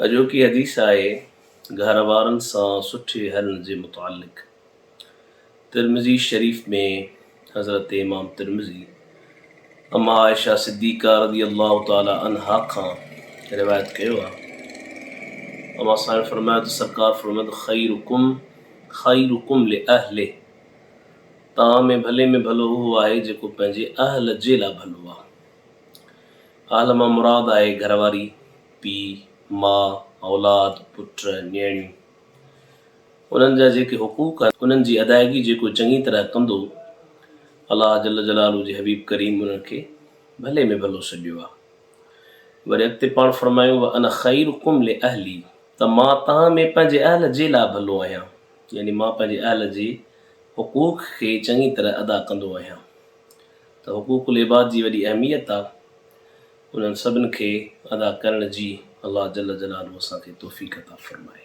अॼोकी हदीस आहे घर वारनि सां सुठे हलण जे मुतालिक़। तिरमिज़ी शरीफ़ में हज़रत इमाम तिरमिज़ी अम्मा आयशा सिद्दीक़ा रज़ियल्लाहु ताला अन्हा खां रिवायत कयो आहे। अम्मा साहिब फरमायो त सरकार फरमायो ख़ैरुकुम लिअहलिहि, तव्हां में भलो उहो आहे जेको पंहिंजे अहल जे लाइ भलो आहे। अहल मां मुराद आहे घरवारी, पीउ, माउ, औलाद, पुट, नियाणियूं। उन्हनि जा जेके हुकूक आहिनि उन्हनि जी अदायगी जेको चङी तरह कंदो, अलाह जल जलालहू जे हबीब करीम उन्हनि खे भले में भलो सॾियो आहे। वरी अॻिते पाण फरमायूं व अना ख़ैरुकुम लिअहली, त मां तव्हां में पंहिंजे अहल जे लाइ भलो आहियां, यानी मां पंहिंजे अहल जे हुकूक खे चङी तरह अदा कंदो आहियां। त हुकूकुल इबाद जी वॾी अहमियत आहे, उन्हनि सभिनि खे अदा करण जी अलाह जल जलालहू असांखे तौफ़ीक़ अता फ़रमाए।